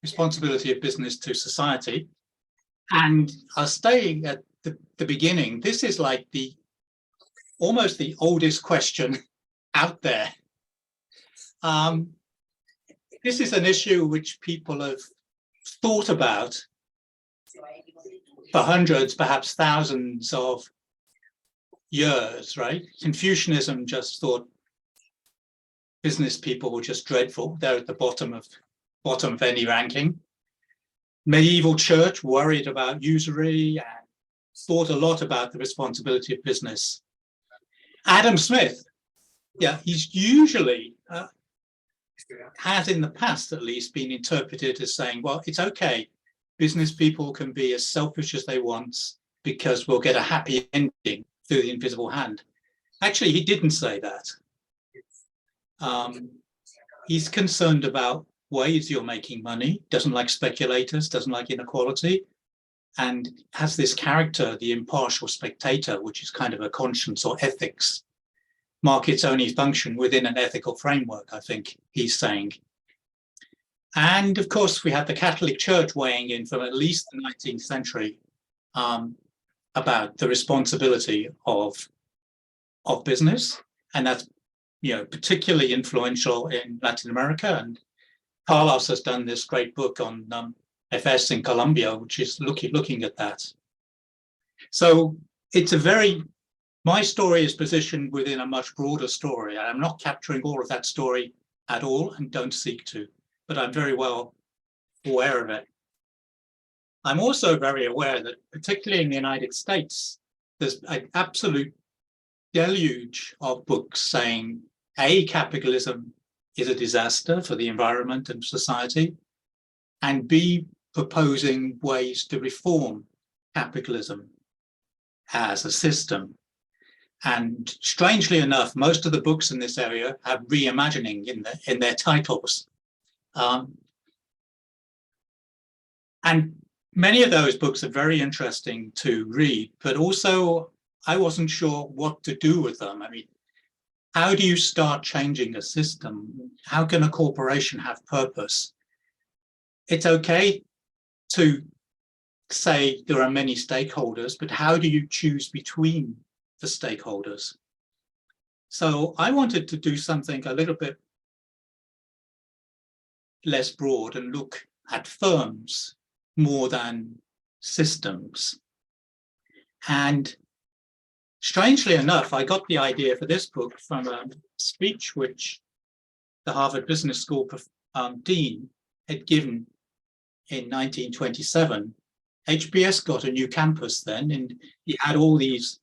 responsibility of business to society. And I'll stay at the beginning. This is like almost the oldest question out there. This is an issue which people have thought about for hundreds, perhaps thousands of years, right? Confucianism just thought business people were just dreadful. They're at the bottom of any ranking. Medieval church worried about usury and thought a lot about the responsibility of business. Adam Smith, yeah, he's usually, has in the past at least, been interpreted as saying, well, it's okay, business people can be as selfish as they want because we'll get a happy ending through the invisible hand. Actually, he didn't say that. He's concerned about ways you're making money, doesn't like speculators, doesn't like inequality, and has this character, the impartial spectator, which is kind of a conscience or ethics. Markets only function within an ethical framework, I think he's saying. And of course, we have the Catholic Church weighing in from at least the 19th century about the responsibility of business. And that's, you know, particularly influential in Latin America. And Carlos has done this great book on FS in Colombia, which is looking at that. So it's my story is positioned within a much broader story. I'm not capturing all of that story at all and don't seek to, but I'm very well aware of it. I'm also very aware that, particularly in the United States, there's an absolute deluge of books saying, A, capitalism is a disaster for the environment and society, and B, proposing ways to reform capitalism as a system. And strangely enough, most of the books in this area have reimagining in their titles. And many of those books are very interesting to read, but also I wasn't sure what to do with them. I mean, how do you start changing a system? How can a corporation have purpose? It's okay to say there are many stakeholders, but how do you choose between the stakeholders? So I wanted to do something a little bit less broad and look at firms more than systems. And strangely enough, I got the idea for this book from a speech which the Harvard Business School dean had given in 1927. HBS got a new campus then, and he had all these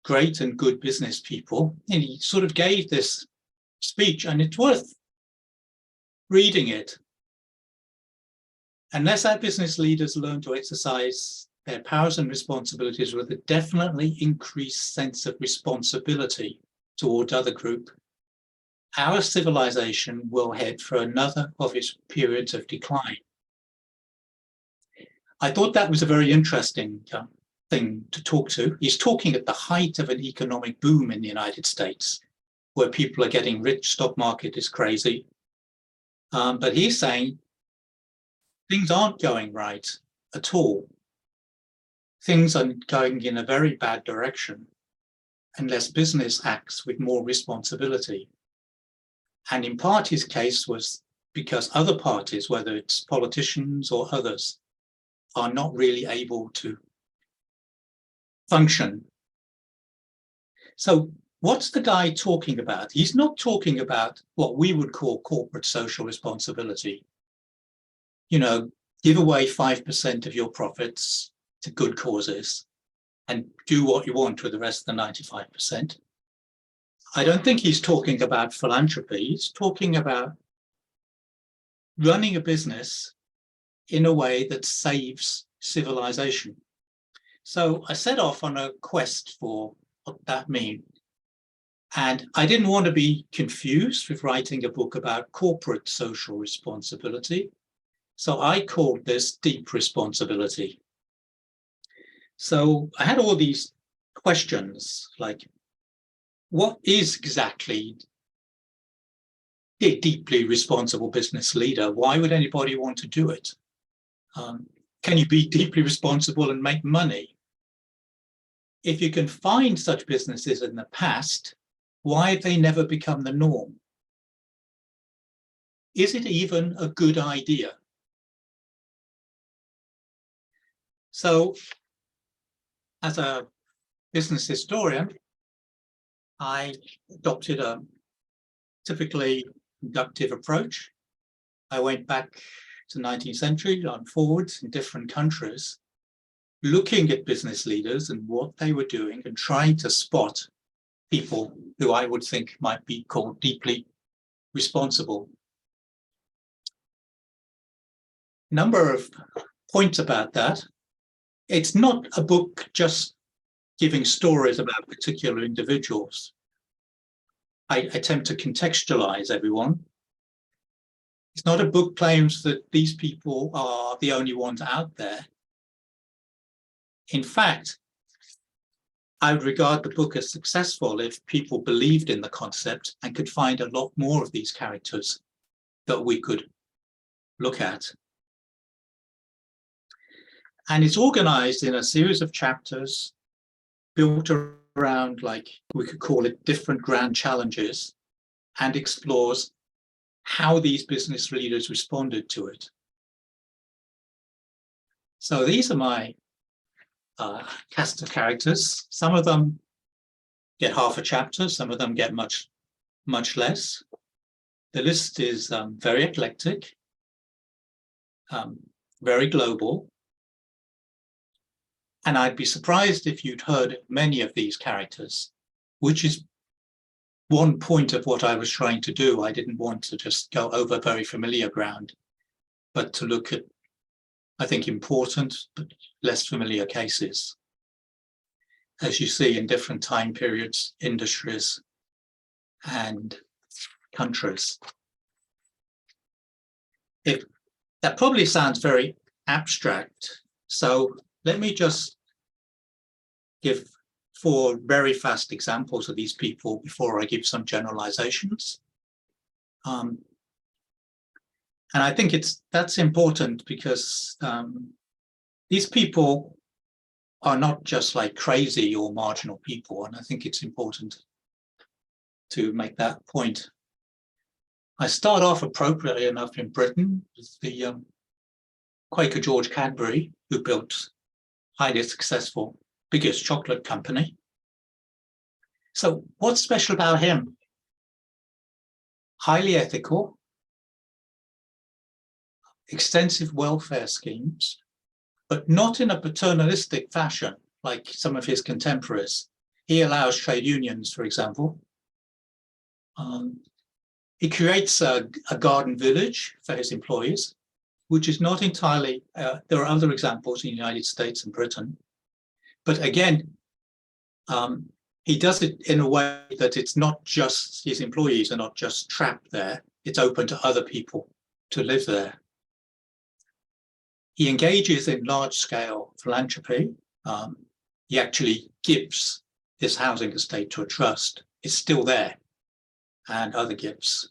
great and good business people, and he sort of gave this speech, and it's worth reading it. Unless our business leaders learn to exercise their powers and responsibilities with a definitely increased sense of responsibility towards other group, our civilization will head for another of its periods of decline. I thought that was a very interesting thing to talk to. He's talking at the height of an economic boom in the United States, where people are getting rich, stock market is crazy. But he's saying things aren't going right at all. Things are going in a very bad direction unless business acts with more responsibility. And in part, his case was because other parties, whether it's politicians or others, are not really able to function. So what's the guy talking about? He's not talking about what we would call corporate social responsibility. You know, give away 5% of your profits to good causes and do what you want with the rest of the 95%. I don't think he's talking about philanthropy. He's talking about running a business in a way that saves civilization. So I set off on a quest for what that means. And I didn't want to be confused with writing a book about corporate social responsibility. So I called this deep responsibility. So I had all these questions like, what is exactly a deeply responsible business leader. Why would anybody want to do it? Can you be deeply responsible and make money? If you can find such businesses in the past, why have they never become the norm? Is it even a good idea? So, as a business historian, I adopted a typically inductive approach. I went back to the 19th century and forwards in different countries, looking at business leaders and what they were doing and trying to spot people who I would think might be called deeply responsible. Number of points about that. It's not a book just giving stories about particular individuals. I attempt to contextualize everyone. It's not a book claims that these people are the only ones out there. In fact, I would regard the book as successful if people believed in the concept and could find a lot more of these characters that we could look at. And it's organized in a series of chapters built around, like we could call it, different grand challenges, and explores how these business leaders responded to it. So these are my cast of characters. Some of them get half a chapter, some of them get much less. The list is very eclectic, very global. And I'd be surprised if you'd heard many of these characters, which is one point of what I was trying to do. I didn't want to just go over very familiar ground, but to look at, I think, important but less familiar cases, as you see in different time periods, industries, and countries. That probably sounds very abstract, so let me just give 4 very fast examples of these people before I give some generalizations. And I think that's important because these people are not just like crazy or marginal people, and I think it's important to make that point. I start off appropriately enough in Britain with the Quaker George Cadbury, who built highly successful, biggest chocolate company. So what's special about him? Highly ethical, extensive welfare schemes, but not in a paternalistic fashion like some of his contemporaries. He allows trade unions, for example. He creates a garden village for his employees, which is not entirely, there are other examples in the United States and Britain. But again, he does it in a way that it's not just his employees are not just trapped there, it's open to other people to live there. He engages in large-scale philanthropy. He actually gives this housing estate to a trust. It's still there, and other gifts.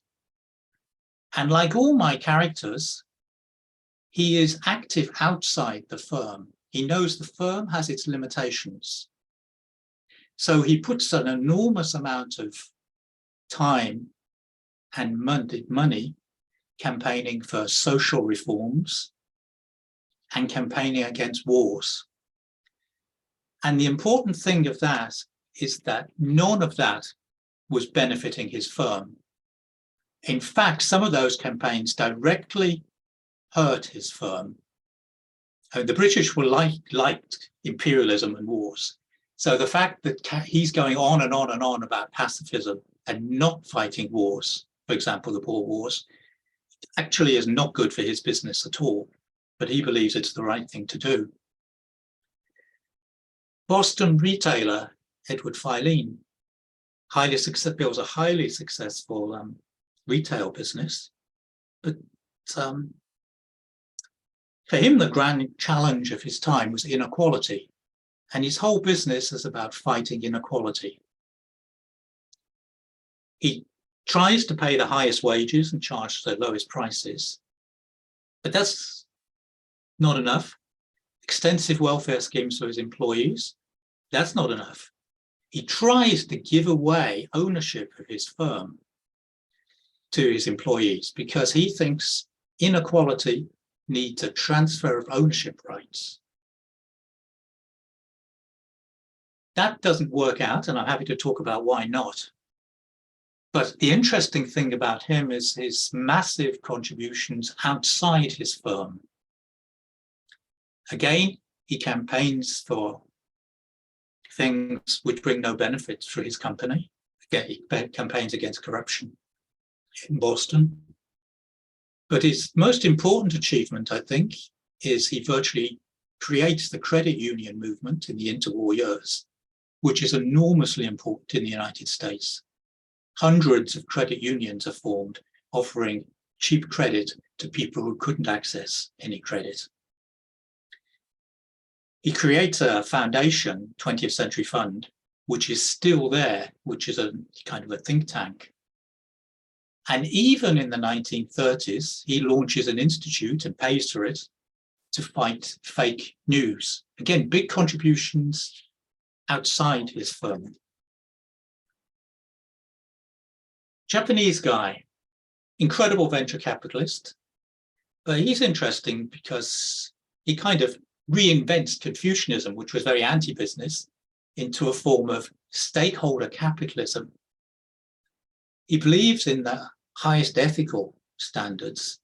And like all my characters, he is active outside the firm. He knows the firm has its limitations. So he puts an enormous amount of time and money campaigning for social reforms and campaigning against wars. And the important thing of that is that none of that was benefiting his firm. In fact, some of those campaigns directly hurt his firm. The British were liked imperialism and wars. So the fact that he's going on and on and on about pacifism and not fighting wars, for example, the Boer Wars, actually is not good for his business at all, but he believes it's the right thing to do. Boston retailer Edward Filene builds a highly successful retail business, but for him, the grand challenge of his time was inequality, and his whole business is about fighting inequality. He tries to pay the highest wages and charge the lowest prices. But that's not enough. Extensive welfare schemes for his employees, that's not enough. He tries to give away ownership of his firm to his employees because he thinks inequality needs a transfer of ownership rights. That doesn't work out, and I'm happy to talk about why not. But the interesting thing about him is his massive contributions outside his firm. Again, he campaigns for things which bring no benefits for his company. Again, he campaigns against corruption in Boston. But his most important achievement, I think, is he virtually creates the credit union movement in the interwar years, which is enormously important in the United States. Hundreds of credit unions are formed, offering cheap credit to people who couldn't access any credit. He creates a foundation, 20th Century Fund, which is still there, which is a kind of a think tank. And even in the 1930s, he launches an institute and pays for it to fight fake news. Again, big contributions outside his firm. Japanese guy, incredible venture capitalist, but he's interesting because he kind of reinvents Confucianism, which was very anti-business, into a form of stakeholder capitalism. He believes in the highest ethical standards,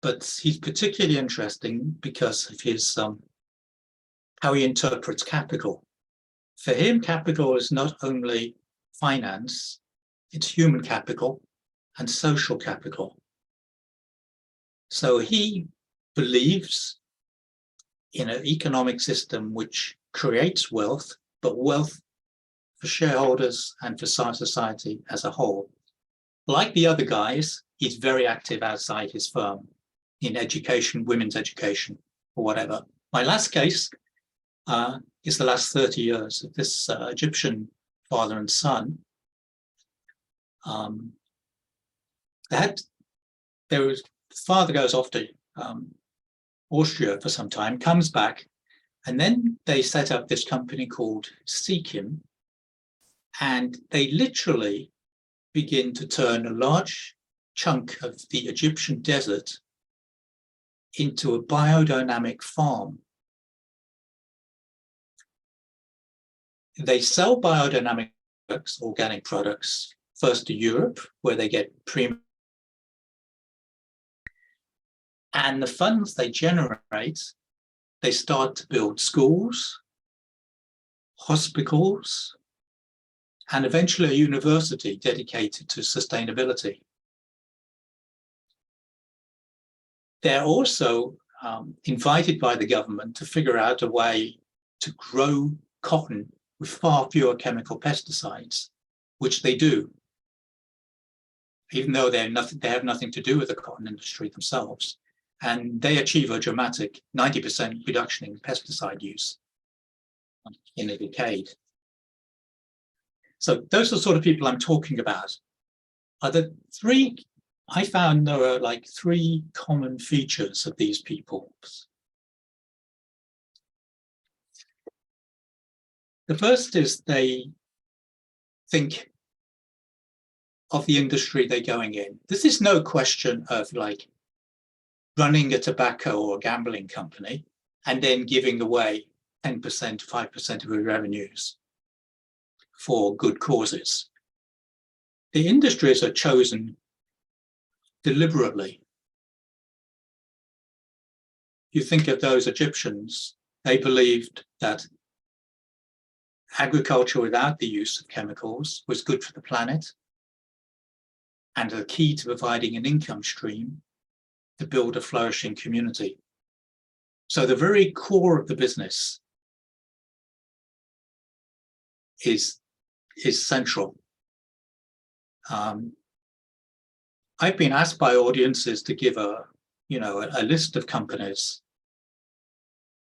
but he's particularly interesting because of his how he interprets capital. For him, capital is not only finance, it's human capital and social capital. So he believes in an economic system which creates wealth, but wealth for shareholders and for society as a whole. Like the other guys, he's very active outside his firm in education, women's education, or whatever. My last case is the last 30 years of this Egyptian father and son. The father goes off to Austria for some time, comes back, and then they set up this company called Seekim, and they literally begin to turn a large chunk of the Egyptian desert into a biodynamic farm. They sell biodynamic products, organic products, first to Europe, where they get premium. And the funds they generate, they start to build schools, hospitals, and eventually a university dedicated to sustainability. They're also invited by the government to figure out a way to grow cotton with far fewer chemical pesticides, which they do, even though they have nothing to do with the cotton industry themselves. And they achieve a dramatic 90% reduction in pesticide use in a decade. So those are the sort of people I'm talking about. I found there are like three common features of these people. The first is they think of the industry they're going in. This is no question of like running a tobacco or a gambling company and then giving away 10%, 5% of your revenues for good causes. The industries are chosen deliberately. You think of those Egyptians, they believed that agriculture without the use of chemicals was good for the planet and a key to providing an income stream to build a flourishing community. So the very core of the business is central. I've been asked by audiences to give a list of companies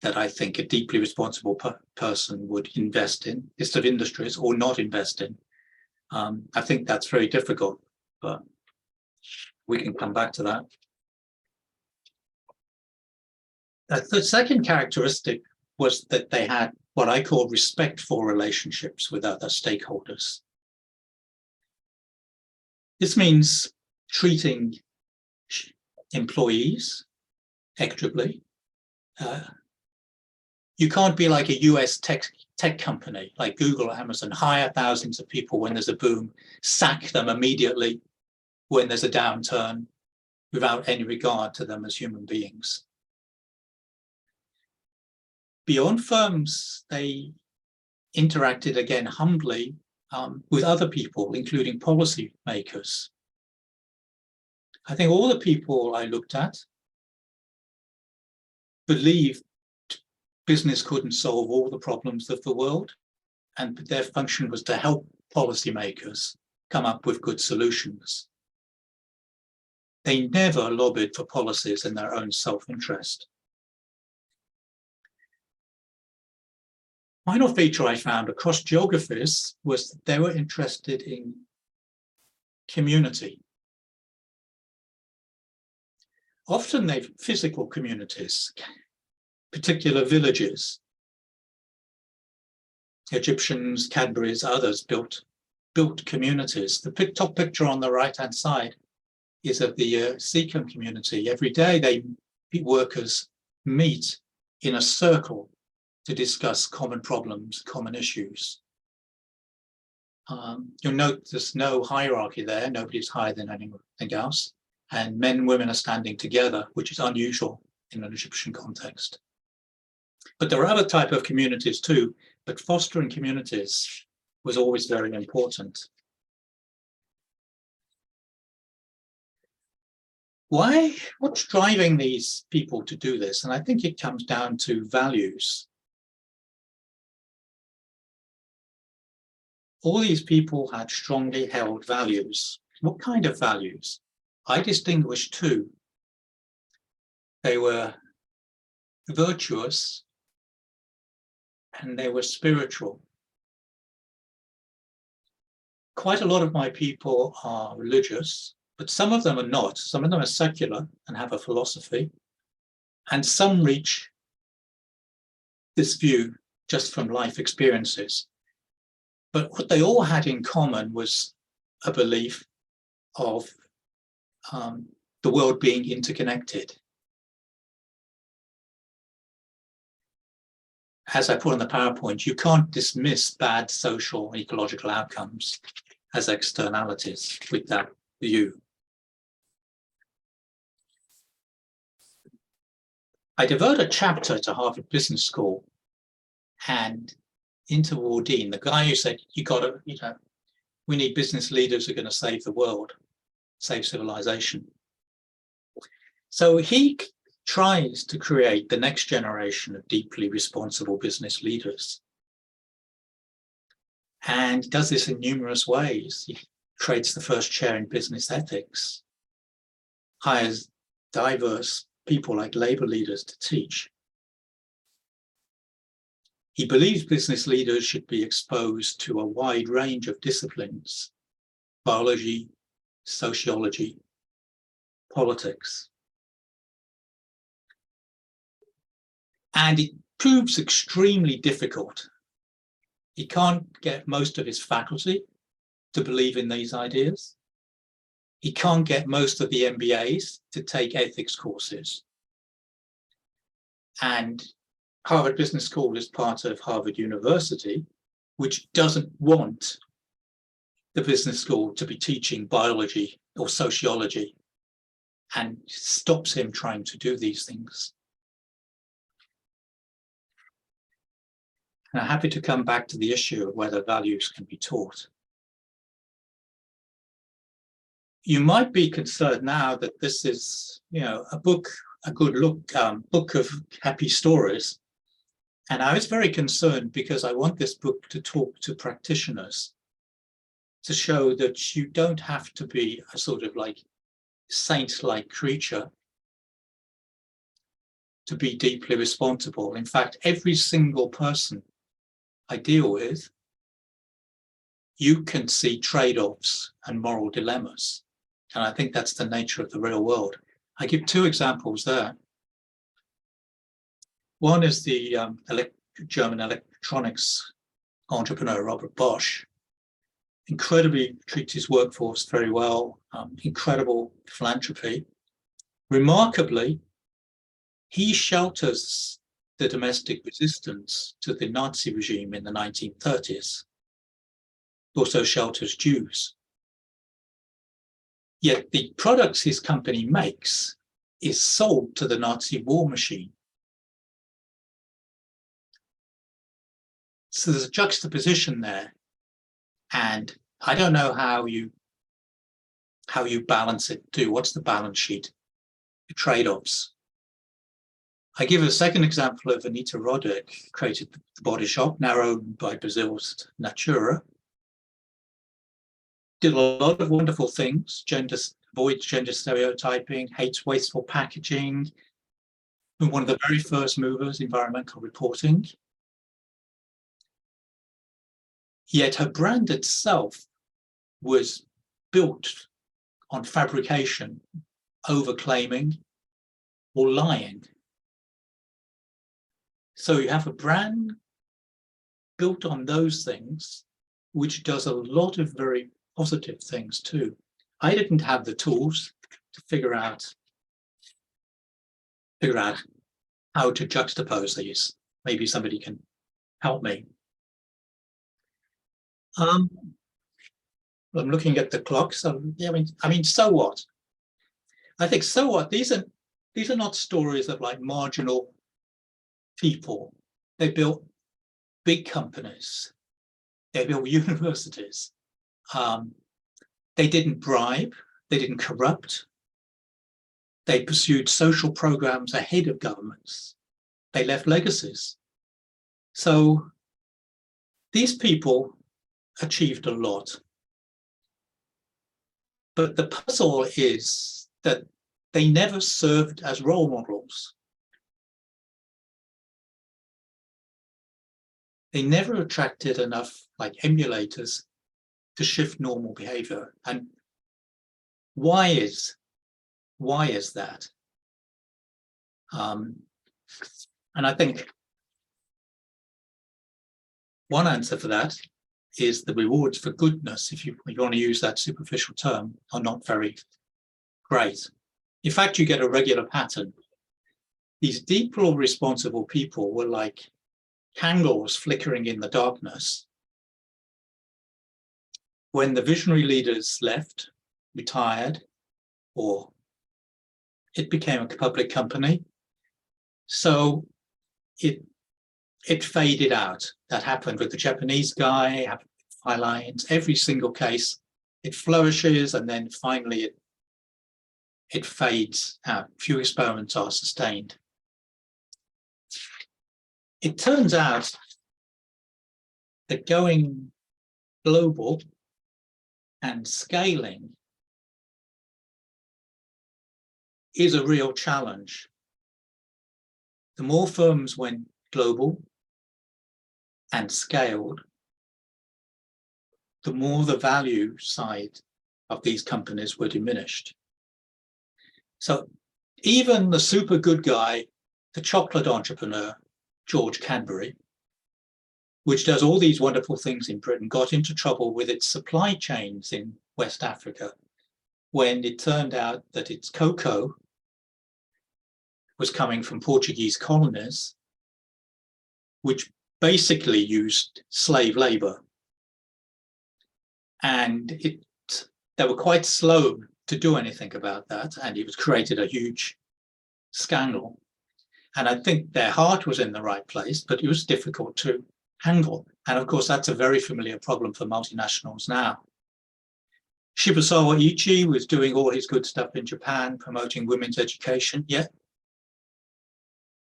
that I think a deeply responsible person would invest in, list of industries or not invest in. I think that's very difficult. but we can come back to that. The second characteristic was that they had what I call respectful relationships with other stakeholders. This means treating employees equitably. You can't be like a US tech company like Google or Amazon, hire thousands of people when there's a boom, sack them immediately when there's a downturn without any regard to them as human beings. Beyond firms, they interacted again humbly with other people, including policy makers. I think all the people I looked at believed business couldn't solve all the problems of the world, and their function was to help policymakers come up with good solutions. They never lobbied for policies in their own self-interest. Final feature I found across geographies was that they were interested in community. Often they're physical communities, particular villages. Egyptians, Cadburys, others built communities. The top picture on the right-hand side is of the Seacombe community. Every day workers meet in a circle to discuss common problems, common issues. You'll note there's no hierarchy there. Nobody's higher than anything else. And men and women are standing together, which is unusual in an Egyptian context. But there are other types of communities too, but fostering communities was always very important. What's driving these people to do this? And I think it comes down to values. All these people had strongly held values. What kind of values? I distinguish two. They were virtuous and they were spiritual. Quite a lot of my people are religious, but some of them are not. Some of them are secular and have a philosophy, and some reach this view just from life experiences. But what they all had in common was a belief of the world being interconnected. As I put on the PowerPoint, you can't dismiss bad social and ecological outcomes as externalities with that view. I devote a chapter to Harvard Business School and interwar dean, the guy who said, we need business leaders who are going to save the world, save civilization. So he tries to create the next generation of deeply responsible business leaders. And does this in numerous ways. He creates the first chair in business ethics, hires diverse people like labor leaders to teach. He believes business leaders should be exposed to a wide range of disciplines: biology, sociology, politics. And it proves extremely difficult. He can't get most of his faculty to believe in these ideas. He can't get most of the MBAs to take ethics courses. And Harvard Business School is part of Harvard University, which doesn't want the business school to be teaching biology or sociology, and stops him trying to do these things. And I'm happy to come back to the issue of whether values can be taught. You might be concerned now that this is, a book of happy stories. And I was very concerned because I want this book to talk to practitioners, to show that you don't have to be a sort of like saint-like creature to be deeply responsible. In fact, every single person I deal with, you can see trade-offs and moral dilemmas. And I think that's the nature of the real world. I give two examples there. One is the German electronics entrepreneur, Robert Bosch. Incredibly treats his workforce very well, incredible philanthropy. Remarkably, he shelters the domestic resistance to the Nazi regime in the 1930s. Also shelters Jews. Yet the products his company makes is sold to the Nazi war machine. So there's a juxtaposition there. And I don't know how you balance it too. What's the balance sheet? The trade-offs. I give a second example of Anita Roddick, created the Body Shop, now owned by Brazil's Natura. Did a lot of wonderful things, avoids gender stereotyping, hates wasteful packaging, and one of the very first movers, environmental reporting. Yet her brand itself was built on fabrication, overclaiming, or lying. So you have a brand built on those things, which does a lot of very positive things too. I didn't have the tools to figure out how to juxtapose these. Maybe somebody can help me. I'm looking at the clock, so yeah, I mean, so what? I think so what? These are not stories of like marginal people. They built big companies. They built universities. They didn't bribe. They didn't corrupt. They pursued social programs ahead of governments. They left legacies. So these people achieved a lot. But the puzzle is that they never served as role models. They never attracted enough like emulators to shift normal behavior. And why is that? And I think one answer for that is the rewards for goodness, if you want to use that superficial term, are not very great. In fact, you get a regular pattern. These deeply responsible people were like candles flickering in the darkness. When the visionary leaders left, retired, or it became a public company, so it faded out. That happened with the Japanese guy, happened with Lines. Every single case, it flourishes and then finally it fades out. Few experiments are sustained. It turns out that going global and scaling is a real challenge. The more firms went global and scaled, the more the value side of these companies were diminished. So even the super good guy, the chocolate entrepreneur, George Cadbury, which does all these wonderful things in Britain, got into trouble with its supply chains in West Africa when it turned out that its cocoa was coming from Portuguese colonies, which basically used slave labor. And they were quite slow to do anything about that, and it was created a huge scandal. And I think their heart was in the right place, but it was difficult to handle. And of course, that's a very familiar problem for multinationals now. Shibusawa Ichi was doing all his good stuff in Japan, promoting women's education, yet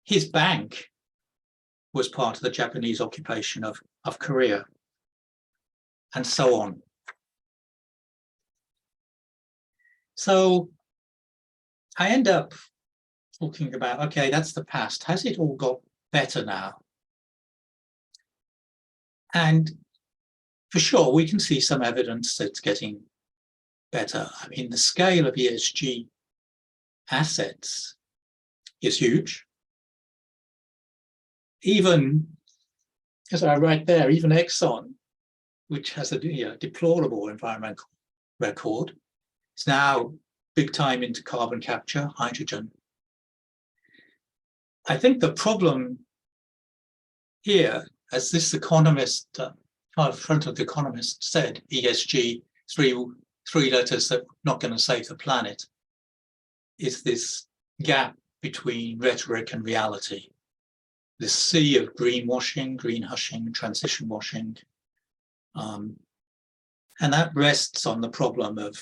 his bank was part of the Japanese occupation of Korea, and so on. So I end up talking about, okay, that's the past. Has it all got better now? And for sure, we can see some evidence that it's getting better. I mean, the scale of ESG assets is huge. Even, as I write there, even Exxon, which has a deplorable environmental record, is now big time into carbon capture, hydrogen. I think the problem here, as this economist, front of the Economist said, ESG, three letters that are not going to save the planet, is this gap between rhetoric and reality. This sea of greenwashing, green hushing, transition washing. And that rests on the problem of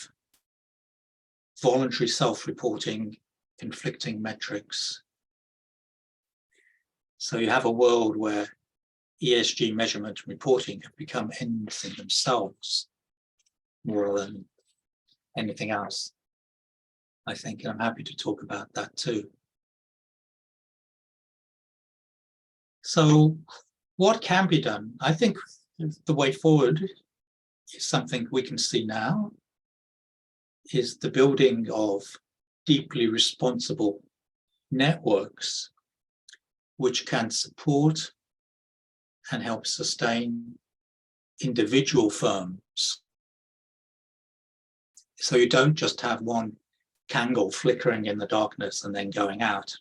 voluntary self-reporting, conflicting metrics. So you have a world where ESG measurement and reporting have become ends in themselves more than anything else, I think, and I'm happy to talk about that too. So what can be done? I think the way forward is something we can see now, is the building of deeply responsible networks which can support and help sustain individual firms. So you don't just have one candle flickering in the darkness and then going out.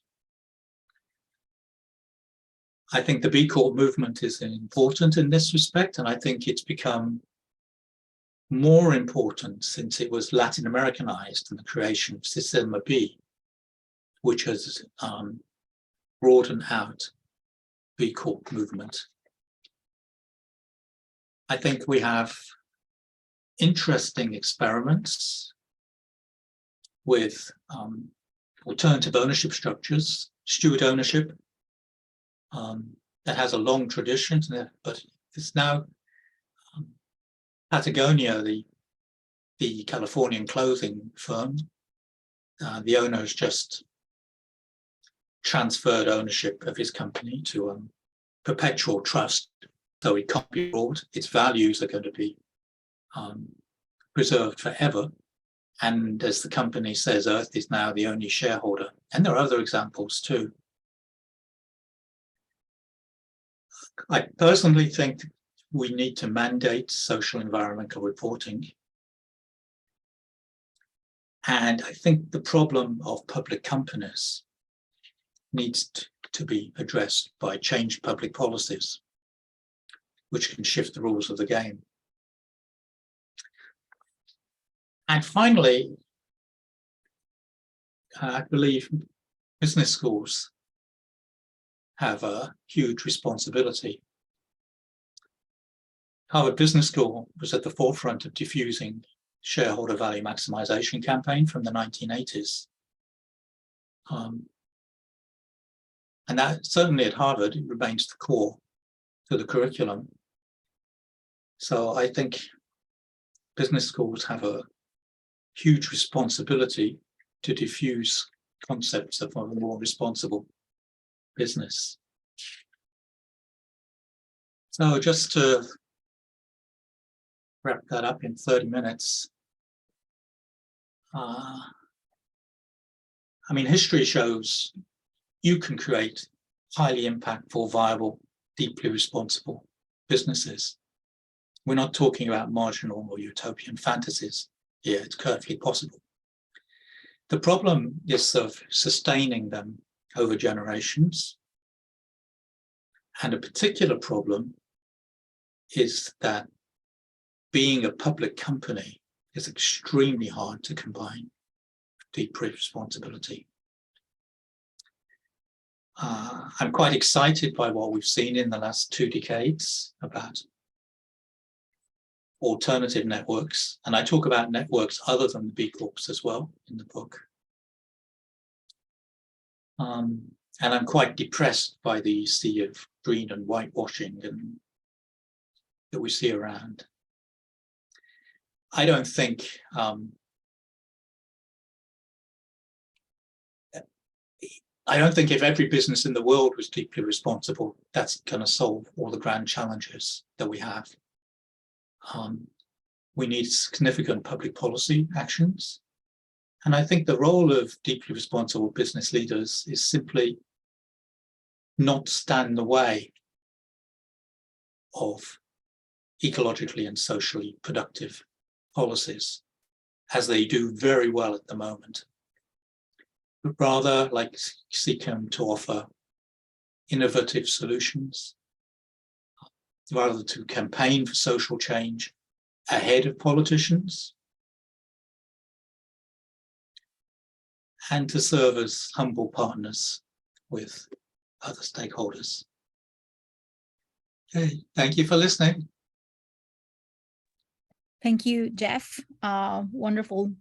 I think the B Corp movement is important in this respect, and I think it's become more important since it was Latin Americanized in the creation of Sistema B, which has broadened out B Corp movement. I think we have interesting experiments with alternative ownership structures, steward ownership, that has a long tradition, but it's now Patagonia, the Californian clothing firm. The owner has just transferred ownership of his company to a perpetual trust, so it can't be bought. Its values are going to be preserved forever. And as the company says, Earth is now the only shareholder. And there are other examples too. I personally think we need to mandate social environmental reporting. And I think the problem of public companies needs to be addressed by changed public policies, which can shift the rules of the game. And finally, I believe business schools have a huge responsibility. Harvard Business School was at the forefront of diffusing shareholder value maximization campaign from the 1980s. And that certainly at Harvard, it remains the core to the curriculum. So I think business schools have a huge responsibility to diffuse concepts of a more responsible business. So just to wrap that up in 30 minutes, I mean, history shows you can create highly impactful, viable, deeply responsible businesses. We're not talking about marginal or utopian fantasies here. It's perfectly possible. The problem is of sustaining them over generations. And a particular problem is that being a public company is extremely hard to combine with deep responsibility. I'm quite excited by what we've seen in the last 2 decades about alternative networks. And I talk about networks other than the B Corps as well in the book. And I'm quite depressed by the sea of green and whitewashing that we see around. I don't think if every business in the world was deeply responsible, that's going to solve all the grand challenges that we have. we need significant public policy actions. And I think the role of deeply responsible business leaders is simply not stand in the way of ecologically and socially productive policies, as they do very well at the moment, but rather, like seeking to offer innovative solutions, rather to campaign for social change ahead of politicians, and to serve as humble partners with other stakeholders. Okay, thank you for listening. Thank you, Jeff. Wonderful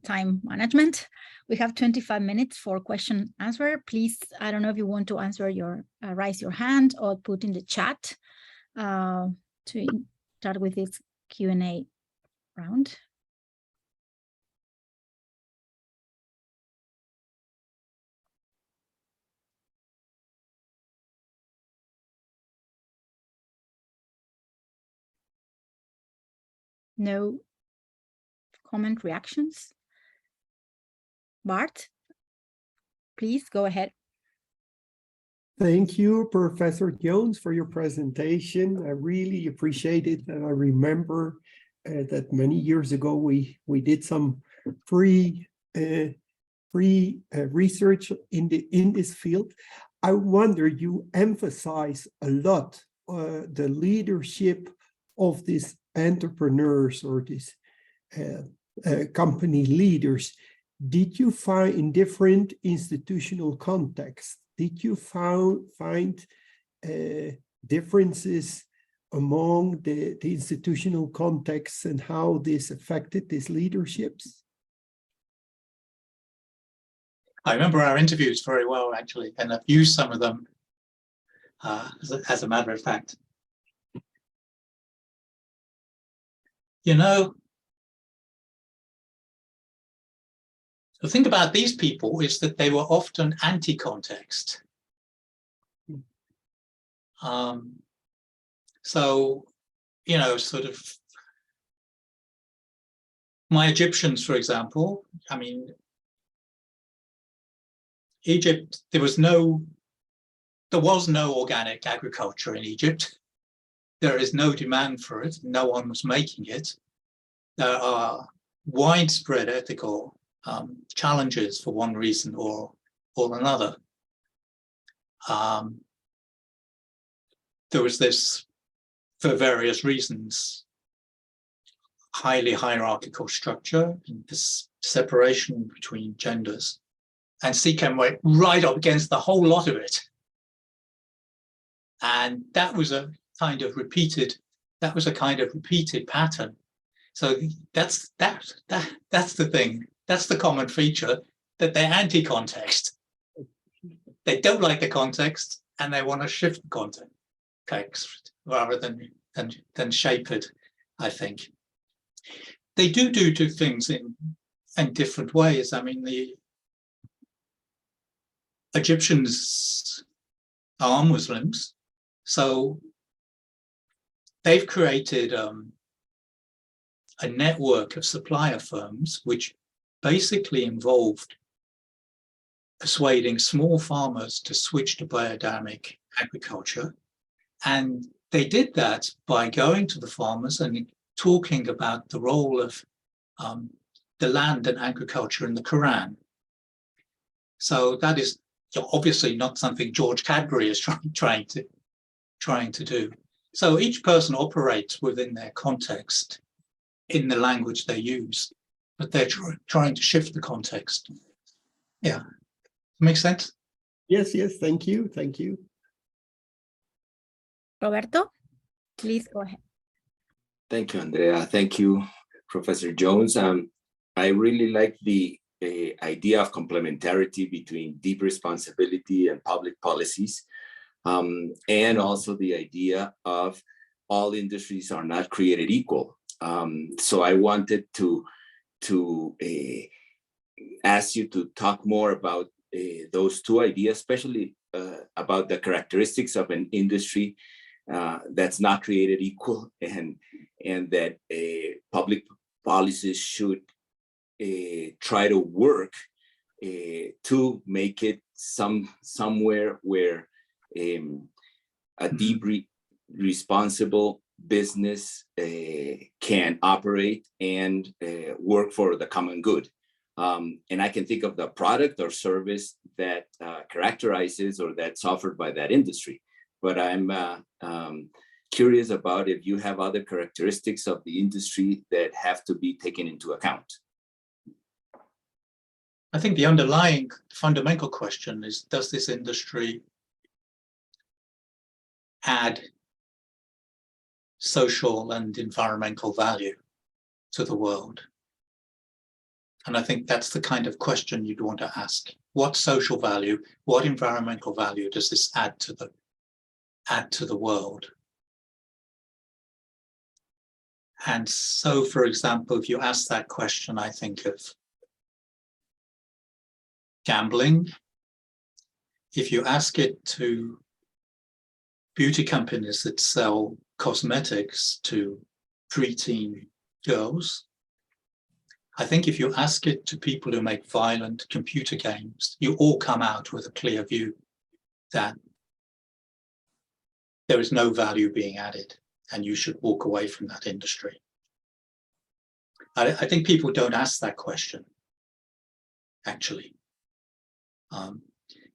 time management. We have 25 minutes for question answer. Please, I don't know if you want to answer your, raise your hand or put in the chat to start with this Q&A round. No comment, reactions? Bart, please go ahead. Thank you, Professor Jones, for your presentation. I really appreciate it. And I remember that many years ago, we did some free research in this field. I wonder, you emphasize a lot the leadership of these entrepreneurs or these company leaders. Did you find in different institutional contexts, did you find differences among the institutional contexts and how this affected these leaderships? I remember our interviews very well, actually, and I've used some of them as a matter of fact. You know, the thing about these people is that they were often anti-context. So, you know, sort of my Egyptians, for example, I mean, Egypt, there was no organic agriculture in Egypt. There is no demand for it. No one was making it. There are widespread ethical challenges for one reason or another. There was this, for various reasons, highly hierarchical structure and this separation between genders. And CCAM went right up against the whole lot of it. And that was a kind of repeated pattern. So that's the thing. That's the common feature, that they're anti-context. They don't like the context and they want to shift the context rather than shape it, I think. They do things in different ways. I mean, the Egyptians are Muslims, so they've created a network of supplier firms which basically involved persuading small farmers to switch to biodynamic agriculture. And they did that by going to the farmers and talking about the role of the land and agriculture in the Quran. So that is obviously not something George Cadbury is trying to do. So each person operates within their context in the language they use, but they're trying to shift the context. Yeah, makes sense? Yes, thank you. Roberto, please go ahead. Thank you, Andrea. Thank you, Professor Jones. I really like the idea of complementarity between deep responsibility and public policies, and also the idea of all industries are not created equal. So I wanted to ask you to talk more about those two ideas, especially about the characteristics of an industry that's not created equal, and that public policies should try to work to make it somewhere where a deeply responsible business can operate and work for the common good. And I can think of the product or service that characterizes or that's offered by that industry. But I'm curious about if you have other characteristics of the industry that have to be taken into account. I think the underlying fundamental question is, does this industry add social and environmental value to the world? And I think that's the kind of question you'd want to ask. What social value, what environmental value does this add to the world? And so, for example, if you ask that question, I think of gambling. If you ask it to beauty companies that sell cosmetics to preteen girls, I think if you ask it to people who make violent computer games, you all come out with a clear view that there is no value being added and you should walk away from that industry. I think people don't ask that question, actually.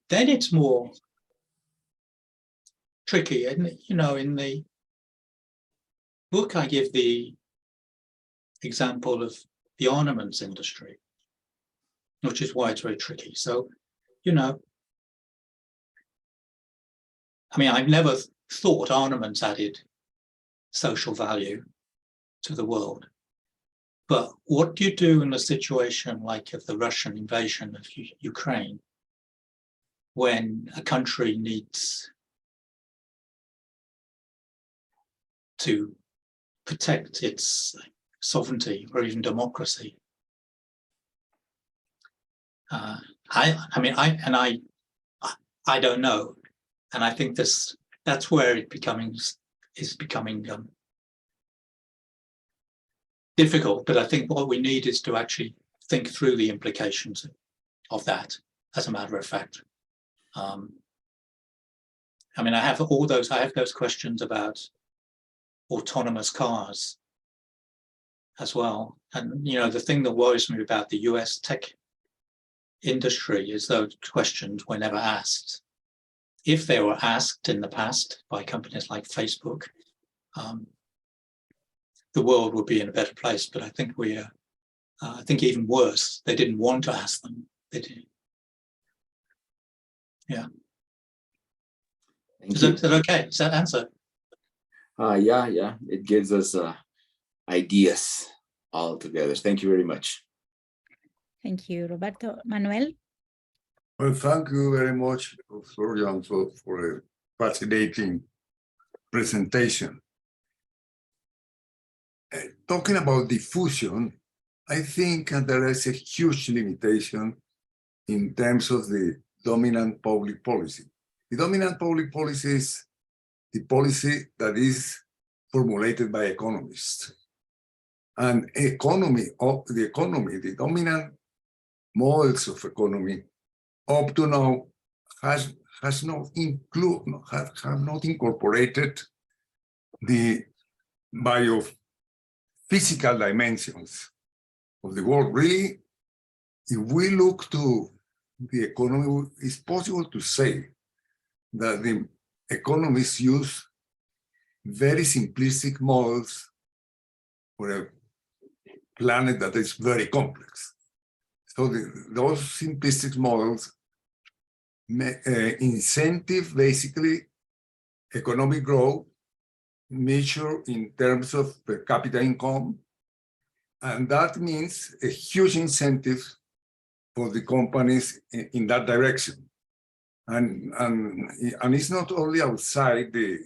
Then it's more tricky, and in the book I give the example of the ornaments industry, which is why it's very tricky. So, I've never thought ornaments added social value to the world. But what do you do in a situation like of the Russian invasion of Ukraine, when a country needs to protect its sovereignty or even democracy? I don't know, and I think that's where it is becoming difficult. But I think what we need is to actually think through the implications of that. As a matter of fact, I have those questions about autonomous cars as well. And the thing that worries me about the US tech industry is those questions were never asked. If they were asked in the past by companies like Facebook, the world would be in a better place. But I think I think even worse, they didn't want to ask them. They did. Yeah. Is that okay? Is that answer? Yeah. It gives us ideas all together. Thank you very much. Thank you, Roberto. Manuel? Well, thank you very much, Florian, for a fascinating presentation. Talking about diffusion, I think there is a huge limitation in terms of the dominant public policy. The dominant public policy is the policy that is formulated by economists. And the dominant models of economy up to now have not incorporated the biophysical dimensions of the world. Really, if we look to the economy, it's possible to say that the economists use very simplistic models for a planet that is very complex. So those simplistic models incentive basically economic growth measured in terms of per capita income, and that means a huge incentive for the companies in that direction. And it's not only outside the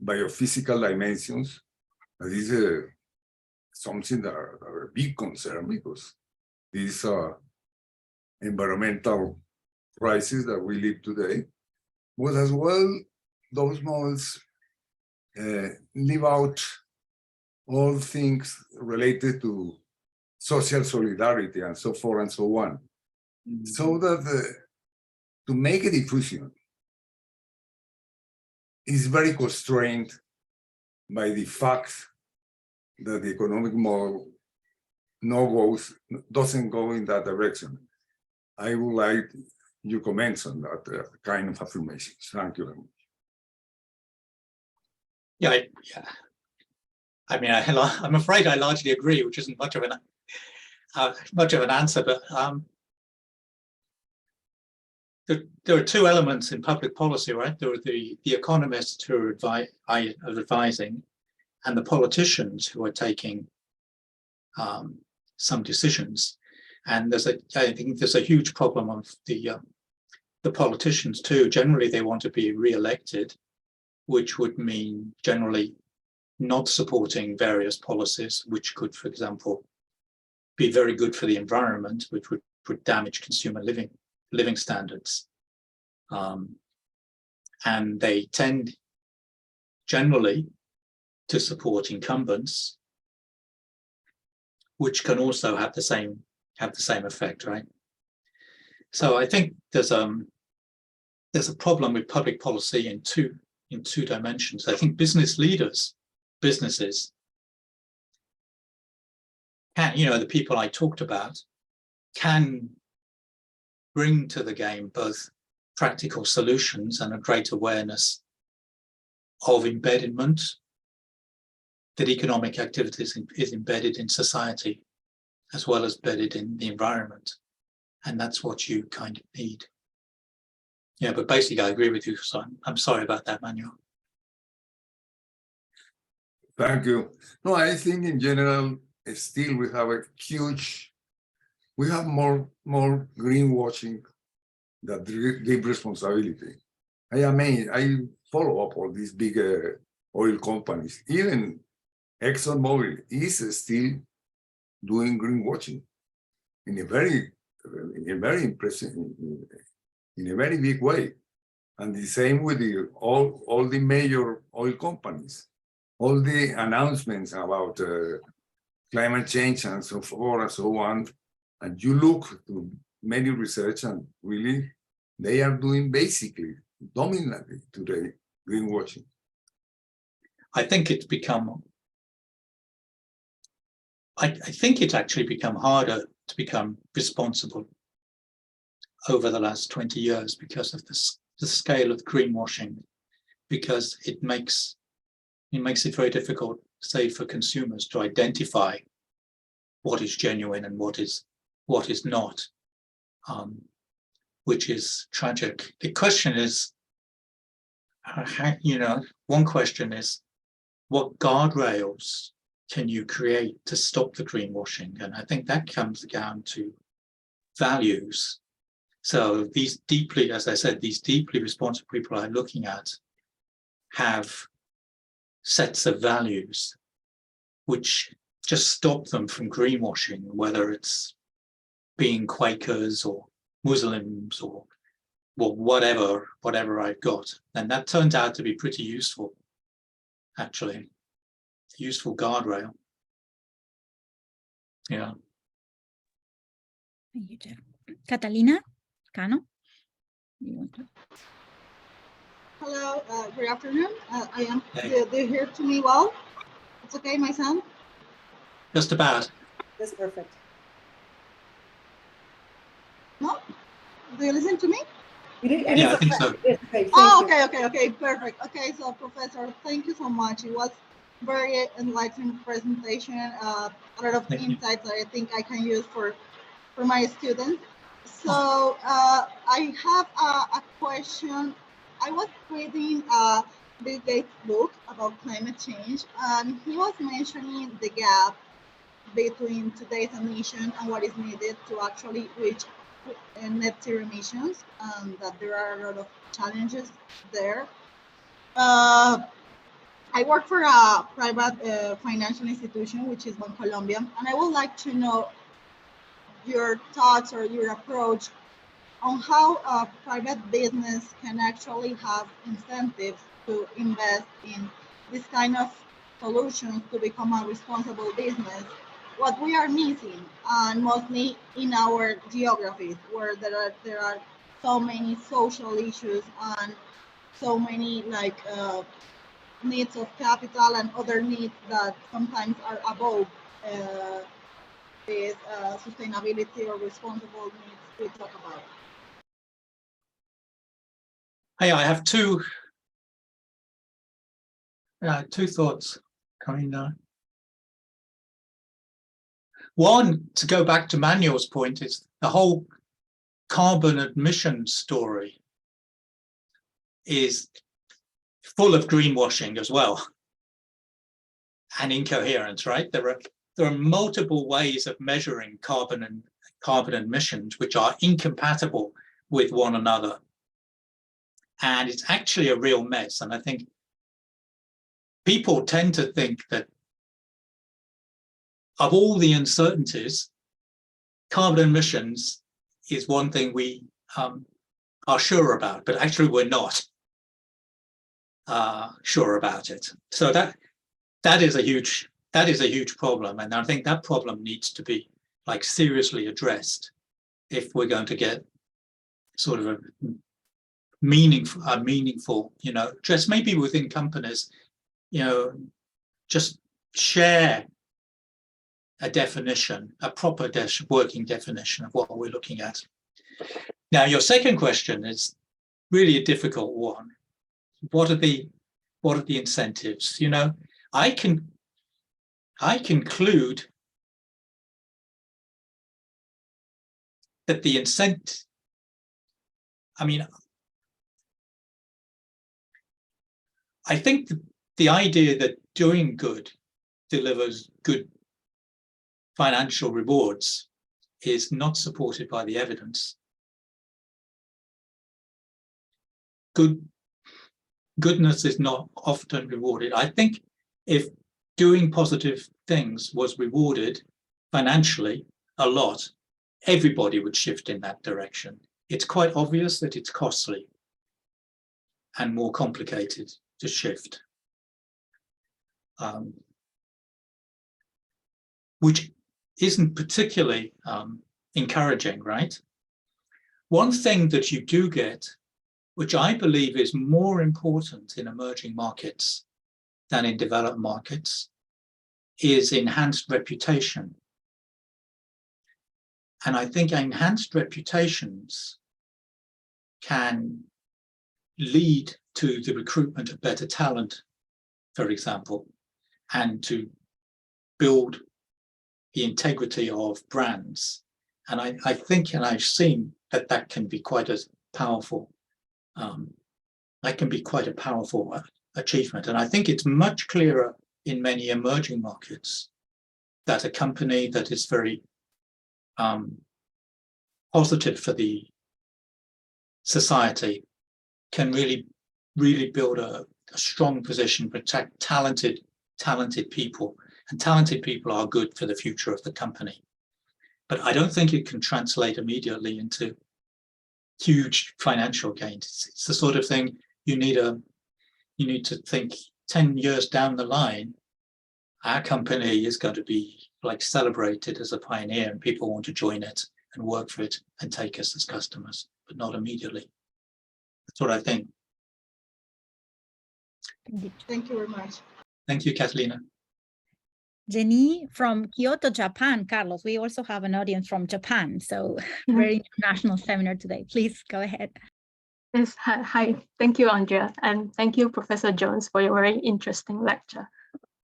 biophysical dimensions. That is something that are a big concern, because these environmental crisis that we live today, but as well those models leave out all things related to social solidarity and so forth and so on. So that to make a diffusion is very constrained by the fact that the economic model doesn't go in that direction. I would like your comments on that kind of affirmations. Thank you very much. Yeah. I mean, I'm afraid I largely agree, which isn't much of an answer, but there are two elements in public policy, right? There are the economists who are advising, and the politicians who are taking some decisions. And I think there's a huge problem of the politicians too. Generally, they want to be re-elected, which would mean generally not supporting various policies, which could, for example, be very good for the environment, which would damage consumer living standards. And they tend generally to support incumbents, which can also have the same effect, right? So I think there's a problem with public policy in two dimensions. I think businesses can, the people I talked about, can bring to the game both practical solutions and a great awareness of embedment, that economic activity is embedded in society as well as embedded in the environment. And that's what you kind of need. Yeah, but basically I agree with you, so I'm sorry about that, Manuel. Thank you. No, I think in general, still we have more greenwashing than deep responsibility. I follow up all these big oil companies. Even ExxonMobil is still doing greenwashing in a very impressive, in a very big way. And the same with all the major oil companies. All the announcements about climate change and so forth and so on, and you look to many research and really they are doing basically dominantly today greenwashing. I think it's become, I think it's actually become harder to become responsible over the last 20 years because of the scale of greenwashing, because it makes it very difficult, say, for consumers to identify what is genuine and what is not, which is tragic. The question is, one question is, what guardrails can you create to stop the greenwashing? And I think that comes down to values. So these deeply, as I said, these deeply responsible people I'm looking at have sets of values which just stop them from greenwashing, whether it's being Quakers or Muslims or whatever I've got. And that turned out to be pretty useful, actually. Useful guardrail. Yeah. Thank you, Jeff. Catalina Cano, you want to? Hello, good afternoon. I am. Hey. Do you hear to me well? It's okay, my sound? Just about. That's perfect. No? Do you listen to me? Yeah, I think so. Okay, Oh, okay, perfect. Okay, so Professor, thank you so much. It was very enlightening presentation. A lot of insights that I think I can use for my students. So I have a question. I was reading Bill Gates' book about climate change, and he was mentioning the gap between today's emission and what is needed to actually reach net zero emissions, and that there are a lot of challenges there. I work for a private financial institution, which is Bancolombia, and I would like to know your thoughts or your approach on how a private business can actually have incentives to invest in this kind of solutions to become a responsible business. What we are missing, and mostly in our geographies, where there are so many social issues and so many needs of capital and other needs that sometimes are above these sustainability or responsible needs we talk about. Hey, I have two thoughts coming now. One, to go back to Manuel's point, is the whole carbon emission story is full of greenwashing as well and incoherence, right? There are multiple ways of measuring carbon emissions which are incompatible with one another. And it's actually a real mess. And I think people tend to think that of all the uncertainties, carbon emissions is one thing we are sure about, but actually we're not sure about it. So that is a huge problem, and I think that problem needs to be seriously addressed if we're going to get sort of a meaningful, just maybe within companies, just share a definition, a proper working definition of what we're looking at. Now, your second question is really a difficult one. What are the incentives? I conclude that the incentive, I think the idea that doing good delivers good financial rewards is not supported by the evidence. Goodness is not often rewarded. I think if doing positive things was rewarded financially a lot, everybody would shift in that direction. It's quite obvious that it's costly and more complicated to shift, which isn't particularly encouraging, right? One thing that you do get, which I believe is more important in emerging markets than in developed markets, is enhanced reputation. And I think enhanced reputations can lead to the recruitment of better talent, for example, and to build the integrity of brands. And I think, and I've seen that can be quite as powerful. That can be quite a powerful achievement. And I think it's much clearer in many emerging markets that a company that is very positive for the society can really build a strong position, protect talented people. And talented people are good for the future of the company. But I don't think it can translate immediately into huge financial gains. It's the sort of thing you need to think 10 years down the line, our company is going to be celebrated as a pioneer and people want to join it and work for it and take us as customers, but not immediately. That's what I think. Thank you very much. Thank you, Catalina. Jenny from Kyoto, Japan. Carlos, we also have an audience from Japan, so very international seminar today. Please go ahead. Yes, hi. Thank you, Andrea, and thank you, Professor Jones, for your very interesting lecture.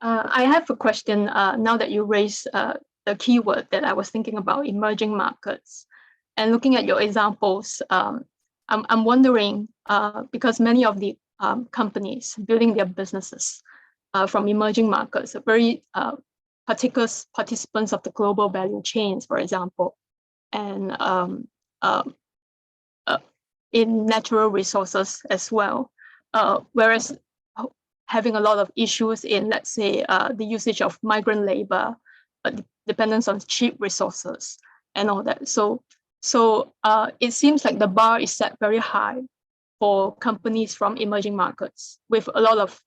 I have a question now that you raised the keyword that I was thinking about, emerging markets. And looking at your examples, I'm wondering, because many of the companies building their businesses from emerging markets are very particular participants of the global value chains, for example, and in natural resources as well. Whereas having a lot of issues in, let's say, the usage of migrant labor, dependence on cheap resources and all that. So So it seems like the bar is set very high for companies from emerging markets with a lot of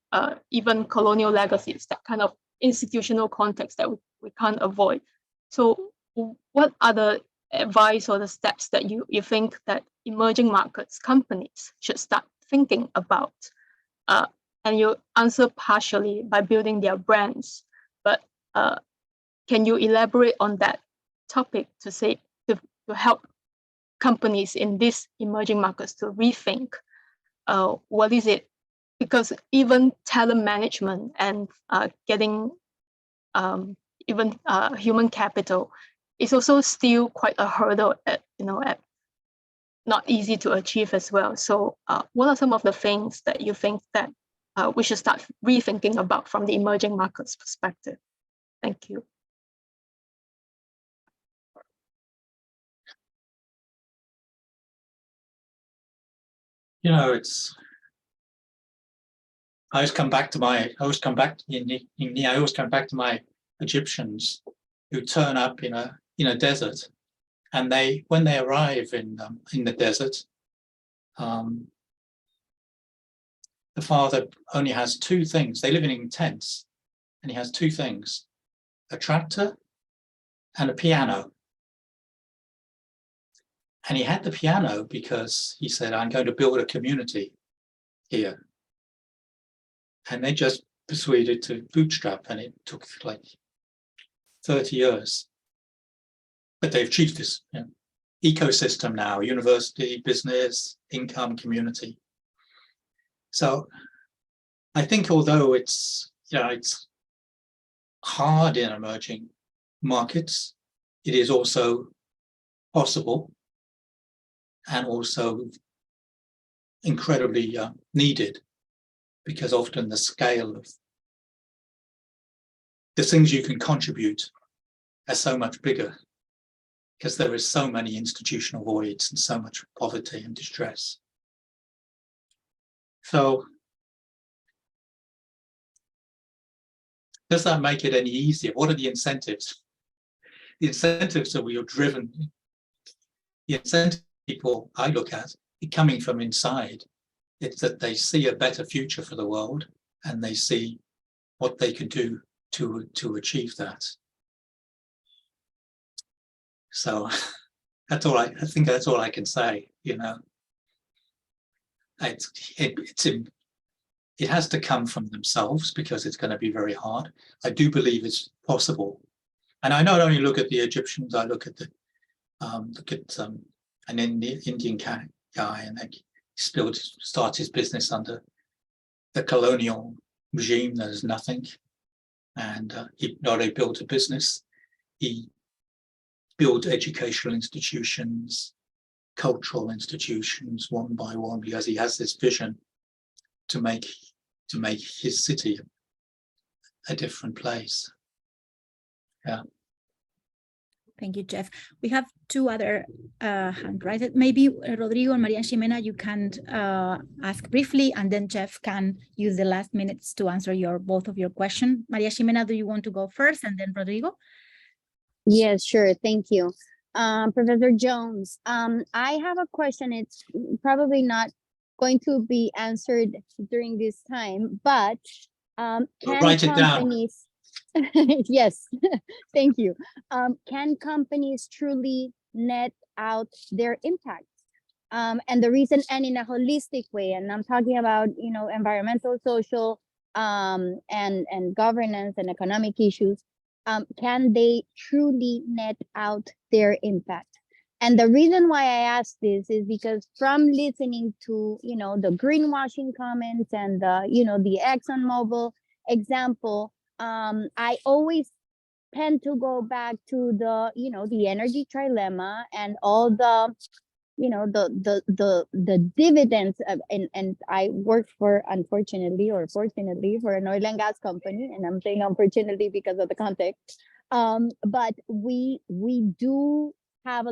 even colonial legacies, that kind of institutional context that we can't avoid. So what are the advice or the steps that you think that emerging markets companies should start thinking about? And you answer partially by building their brands, but can you elaborate on that topic to say to help companies in these emerging markets to rethink what is it? Because even talent management and getting even human capital is also still quite a hurdle at not easy to achieve as well. So what are some of the things that you think that we should start rethinking about from the emerging markets perspective? Thank you. You know, I always come back to my Egyptians who turn up in a desert, and when they arrive in the desert, the father only has two things. They live in tents, and he has two things: a tractor and a piano. And he had the piano because he said, I'm going to build a community here. And they just persuaded to bootstrap, and it took like 30 years. But they've achieved this ecosystem now: university, business, income, community. So I think although it's hard in emerging markets, it is also possible and also incredibly needed, because often the scale of the things you can contribute are so much bigger, because there is so many institutional voids and so much poverty and distress. So does that make it any easier? What are the incentives? The incentives are we are driven. The incentive people I look at coming from inside, it's that they see a better future for the world, and they see what they can do to achieve that. So that's all I think that's all I can say. It has to come from themselves, because it's going to be very hard. I do believe it's possible, and I not only look at the Egyptians. I look at an Indian guy, and he starts his business under the colonial regime. There's nothing, and he not only built a business, he built educational institutions, cultural institutions, one by one, because he has this vision to make his city a different place. Yeah. Thank you, Jeff. We have two other hand raised. Maybe Rodrigo and Maria Ximena, you can ask briefly, and then Jeff can use the last minutes to answer both of your questions. Maria Ximena, do you want to go first, and then Rodrigo? Yes, sure. Thank you. Professor Jones, I have a question. It's probably not going to be answered during this time, but can write it companies... down. Yes, thank you. Can companies truly net out their impact? And the reason, and in a holistic way, and I'm talking about, environmental, social, and governance and economic issues, can they truly net out their impact? And the reason why I ask this is because from listening to, the greenwashing comments and the ExxonMobil example, I always tend to go back to the energy trilemma and all the dividends of, and I work for, unfortunately or fortunately, for an oil and gas company, and I'm saying unfortunately because of the context. But we do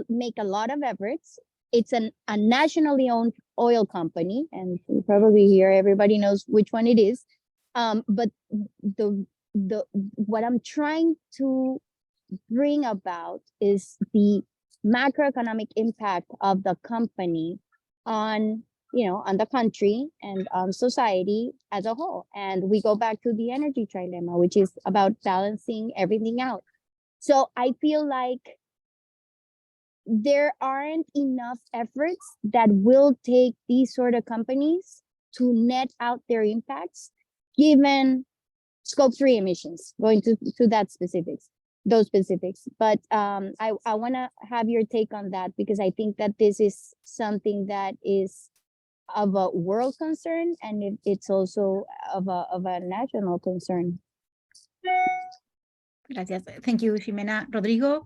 make a lot of efforts. It's a nationally owned oil company, and probably here everybody knows which one it is. But what I'm trying to bring about is the macroeconomic impact of the company on, on the country and on society as a whole. And we go back to the energy trilemma, which is about balancing everything out. So I feel like there aren't enough efforts that will take these sort of companies to net out their impacts, given scope 3 emissions, going to those specifics. But I want to have your take on that, because I think that this is something that is of a world concern, and it's also of a national concern. Gracias. Thank you, Ximena. Rodrigo,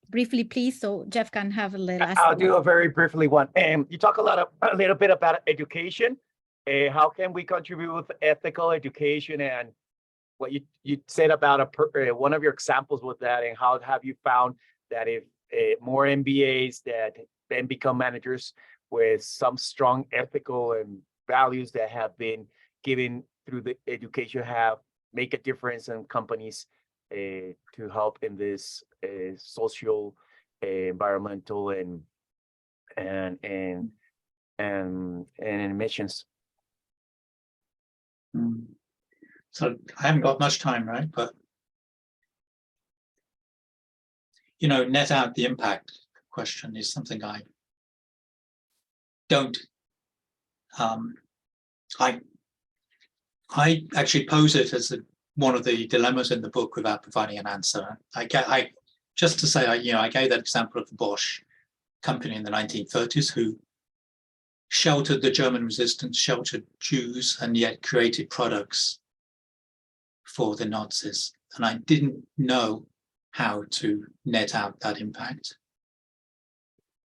briefly, please, so Jeff can have the last. I'll do a very briefly one. You talk a little bit about education. How can we contribute with ethical education, and what you said about one of your examples with that, and how have you found that if more MBAs that then become managers with some strong ethical and values that have been given through the education make a difference in companies to help in this social, environmental, and emissions. So I haven't got much time, right? But net out the impact question is something I don't. I actually pose it as one of the dilemmas in the book without providing an answer. I just to say, I gave that example of the Bosch company in the 1930s who sheltered the German resistance, sheltered Jews, and yet created products for the Nazis. And I didn't know how to net out that impact.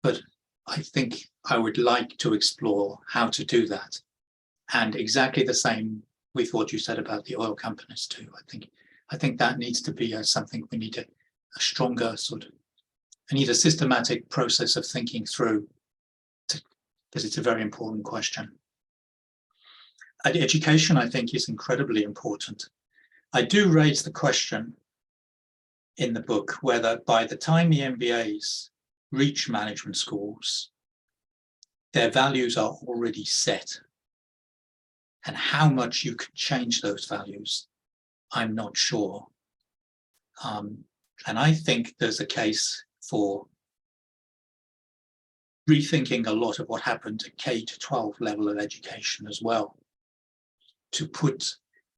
But I think I would like to explore how to do that. And exactly the same with what you said about the oil companies too. I think that needs to be something we need a stronger I need a systematic process of thinking through, because it's a very important question. Education, I think, is incredibly important. I do raise the question in the book whether by the time the MBAs reach management schools, their values are already set. And how much you can change those values, I'm not sure. And I think there's a case for rethinking a lot of what happened at K-12 level of education as well, to put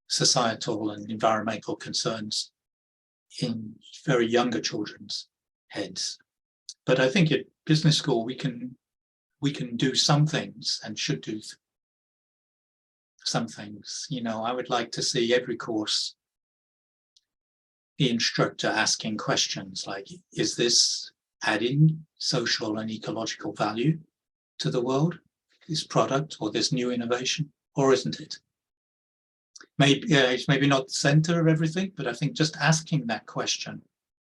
societal and environmental concerns in very younger children's heads. But I think at business school, we can do some things and should do some things. I would like to see every course the instructor asking questions like, is this adding social and ecological value to the world, this product or this new innovation, or isn't it? Maybe it's maybe not the center of everything, but I think just asking that question,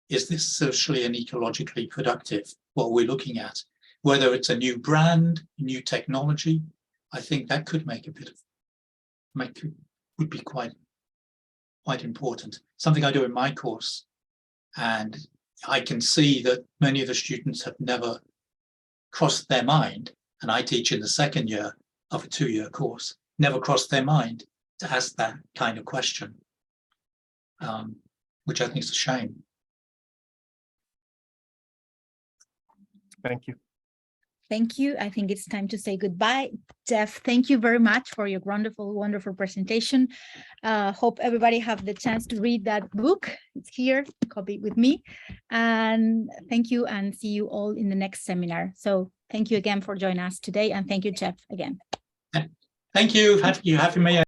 is this socially and ecologically productive, what we're looking at? Whether it's a new brand, new technology, I think that could make would be quite important. Something I do in my course, and I can see that many of the students have never crossed their mind, and I teach in the second year of a 2-year course, never crossed their mind to ask that kind of question, which I think is a shame. Thank you. Thank you. I think it's time to say goodbye. Jeff, thank you very much for your wonderful, wonderful presentation. Hope everybody have the chance to read that book. It's here, copy with me. And thank you, and see you all in the next seminar. So thank you again for joining us today. And thank you, Jeff, again. Thank you for having me.